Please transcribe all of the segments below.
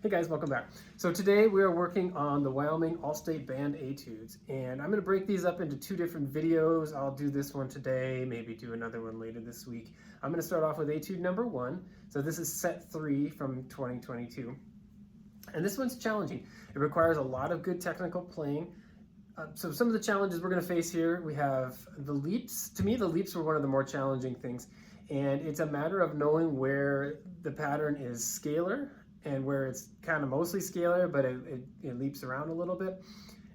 Hey guys, welcome back. So today we are working on the Wyoming All-State Band Etudes, and I'm going to break these up into two different videos. I'll do this one today, maybe do another one later this week. I'm going to start off with Etude number 1. So this is set 3 from 2022. And this one's challenging. It requires a lot of good technical playing. So some of the challenges we're going to face here, we have the leaps. To me, the leaps were one of the more challenging things. And it's a matter of knowing where the pattern is scalar and where it's kind of mostly scalar, but it leaps around a little bit.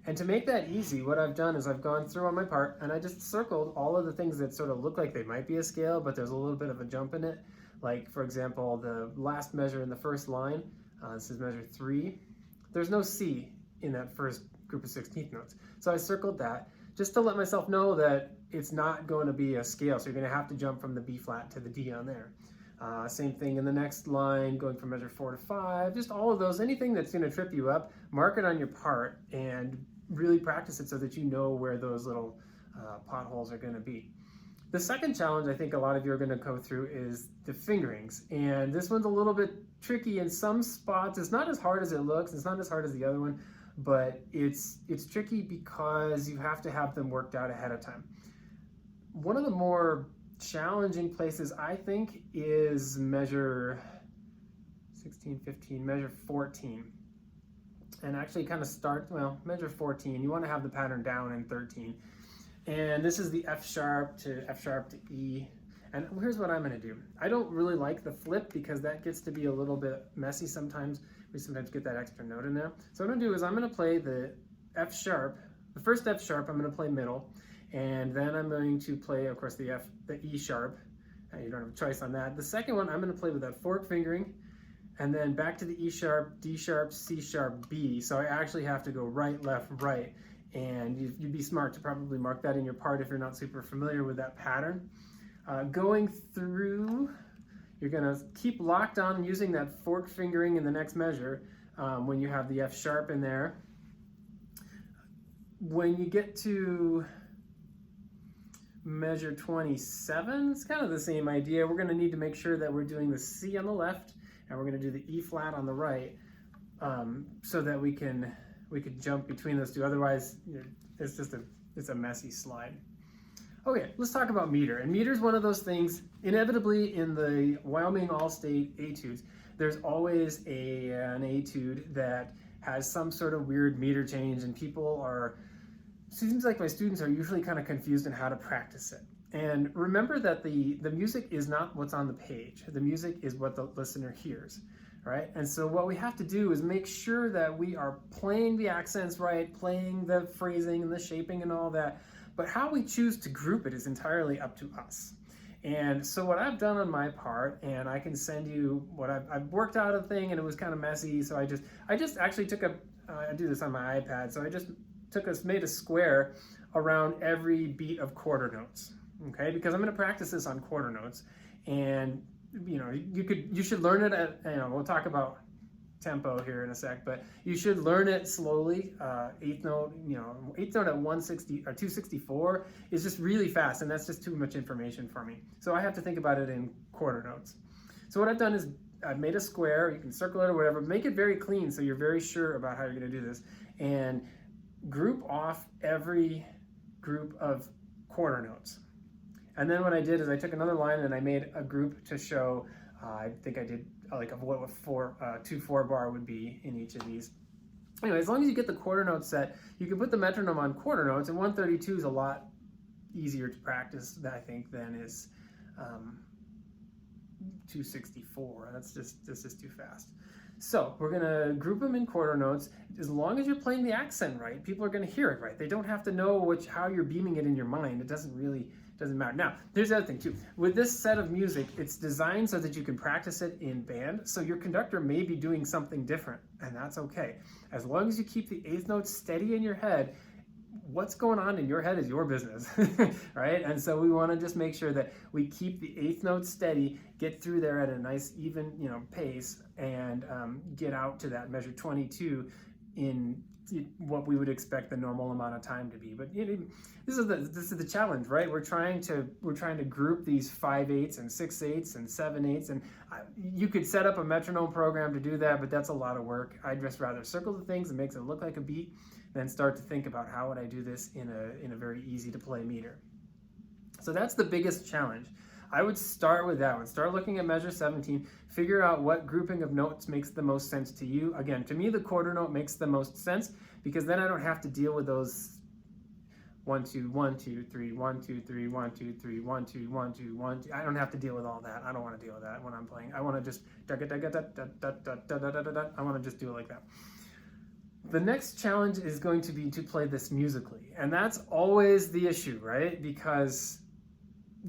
And to make that easy, what I've done is I've gone through on my part and I just circled all of the things that sort of look like they might be a scale, but there's a little bit of a jump in it. Like, for example, the last measure in the first line, this is measure 3. There's no C in that first group of 16th notes. So I circled that just to let myself know that it's not going to be a scale. So you're going to have to jump from the B flat to the D on there. Same thing in the next line, going from measure 4 to 5, just all of those, anything that's going to trip you up, mark it on your part and really practice it so that you know where those little potholes are going to be. The second challenge I think a lot of you are going to go through is the fingerings, and this one's a little bit tricky in some spots. It's not as hard as it looks, it's not as hard as the other one, but it's tricky because you have to have them worked out ahead of time. One of the more challenging places I think is measure 16, 15, measure 14. And actually kind of start, well, measure 14. You want to have the pattern down in 13. And this is the F sharp to E. And here's what I'm going to do. I don't really like the flip because that gets to be a little bit messy sometimes. We sometimes get that extra note in there. So what I'm going to do is I'm going to play the F sharp, the first F sharp I'm going to play middle. And then I'm going to play, of course, the E sharp. You don't have a choice on that. The second one, I'm going to play with that fork fingering, and then back to the E sharp, D sharp, C sharp, B. So I actually have to go right, left, right. And you'd be smart to probably mark that in your part if you're not super familiar with that pattern. Going through, you're going to keep locked on using that fork fingering in the next measure when you have the F sharp in there. When you get to measure 27, it's kind of the same idea. We're going to need to make sure that we're doing the C on the left and we're going to do the E flat on the right, so that we could jump between those two. Otherwise, it's a messy slide. Okay, let's talk about meter. And meter is one of those things. Inevitably, in the Wyoming All-State Etudes, there's always an etude that has some sort of weird meter change, and seems like my students are usually kind of confused on how to practice it. And remember that the music is not what's on the page. The music is what the listener hears, right? And so what we have to do is make sure that we are playing the accents right, playing the phrasing and the shaping and all that, but how we choose to group it is entirely up to us. And so what I've done on my part, and I can send you what I've worked out a thing, and it was kind of messy, so I just actually took I do this on my iPad, so I just made a square around every beat of quarter notes, okay? Because I'm going to practice this on quarter notes, and you should learn it at, we'll talk about tempo here in a sec, but you should learn it slowly. Eighth note at 160 or 264 is just really fast, and that's just too much information for me. So I have to think about it in quarter notes. So what I've done is I've made a square. You can circle it or whatever. Make it very clean so you're very sure about how you're going to do this, and group off every group of quarter notes. And then what I did is I took another line and I made a group to show, I think I did like of what a 2/4 bar would be in each of these. Anyway, as long as you get the quarter note set, you can put the metronome on quarter notes, and 132 is a lot easier to practice, I think, than is 264. This is too fast. So we're going to group them in quarter notes. As long as you're playing the accent right, people are going to hear it right. They don't have to know how you're beaming it in your mind. It doesn't matter. Now, there's the other thing too. With this set of music, it's designed so that you can practice it in band. So your conductor may be doing something different, and that's okay. As long as you keep the eighth note steady in your head, what's going on in your head is your business, right? And so we want to just make sure that we keep the eighth note steady, get through there at a nice even pace, and get out to that measure 22 in what we would expect the normal amount of time to be. But this is the challenge, right? We're trying to group these 5/8 and 6/8 and 7/8, and you could set up a metronome program to do that, but that's a lot of work. I'd just rather circle the things and makes it look like a beat, then start to think about how would I do this in a very easy to play meter. So that's the biggest challenge. I would start with that one. Start looking at measure 17, figure out what grouping of notes makes the most sense to you. Again, to me, the quarter note makes the most sense because then I don't have to deal with those 1, 2, 1, 2, 3, 1, 2, 3, 1, 2, 3, 1, 2, 1, 2, 1, 2. I don't have to deal with all that. I don't want to deal with that when I'm playing. I want to just I want to just do it like that. The next challenge is going to be to play this musically. And that's always the issue, right? Because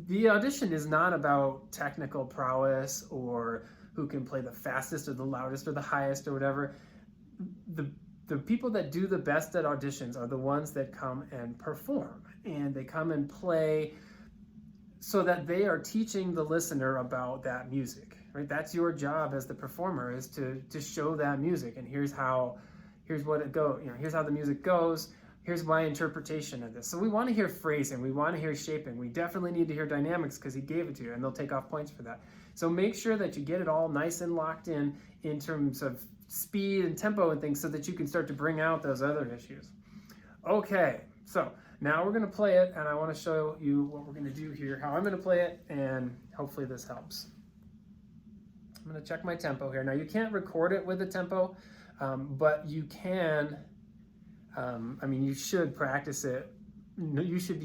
the audition is not about technical prowess or who can play the fastest or the loudest or the highest or whatever. The people that do the best at auditions are the ones that come and perform, and they come and play so that they are teaching the listener about that music, right? That's your job as the performer, is to show that music, and here's what it goes, here's how the music goes. Here's my interpretation of this. So we want to hear phrasing, we want to hear shaping, we definitely need to hear dynamics because he gave it to you, and they'll take off points for that. So make sure that you get it all nice and locked in terms of speed and tempo and things so that you can start to bring out those other issues. Okay, so now we're going to play it, and I want to show you what we're going to do here, how I'm going to play it, and hopefully this helps. I'm going to check my tempo here. Now you can't record it with the tempo, but you can. You should practice it. You should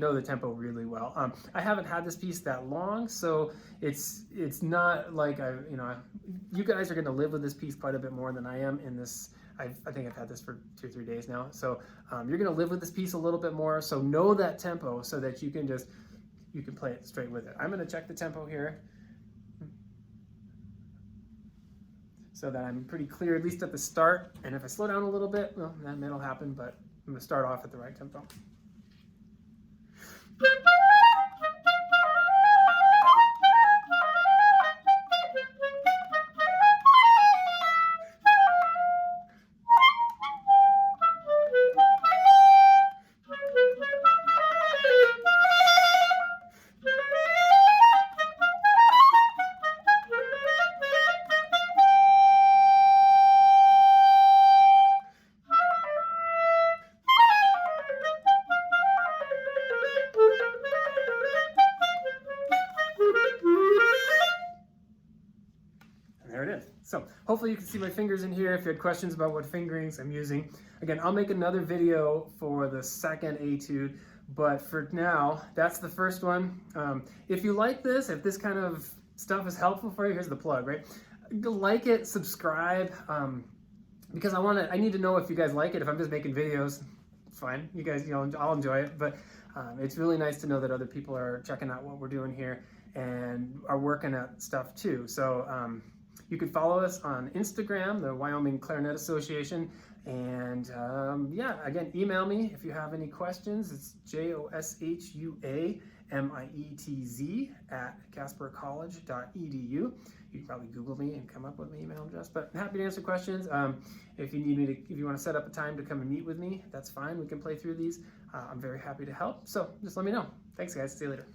know the tempo really well. I haven't had this piece that long, so it's not like you guys are going to live with this piece quite a bit more than I am in this. I think I've had this for 2 or 3 days now, so you're going to live with this piece a little bit more. So know that tempo so that you can play it straight with it. I'm going to check the tempo here, so that I'm pretty clear, at least at the start. And if I slow down a little bit, well, that'll happen, but I'm gonna start off at the right tempo. There it is. So hopefully you can see my fingers in here. If you had questions about what fingerings I'm using, again, I'll make another video for the second etude, but for now, that's the first one. If you like this, if this kind of stuff is helpful for you, here's the plug, right? Like it, subscribe, because I need to know if you guys like it. If I'm just making videos, it's fine. You guys, I'll enjoy it, but it's really nice to know that other people are checking out what we're doing here and are working at stuff too. So you can follow us on Instagram, the Wyoming Clarinet Association, and yeah, again, email me if you have any questions. It's joshuamietz@caspercollege.edu. You can probably Google me and come up with my email address, but I'm happy to answer questions. If you want to set up a time to come and meet with me, that's fine. We can play through these. I'm very happy to help, so just let me know. Thanks, guys. See you later.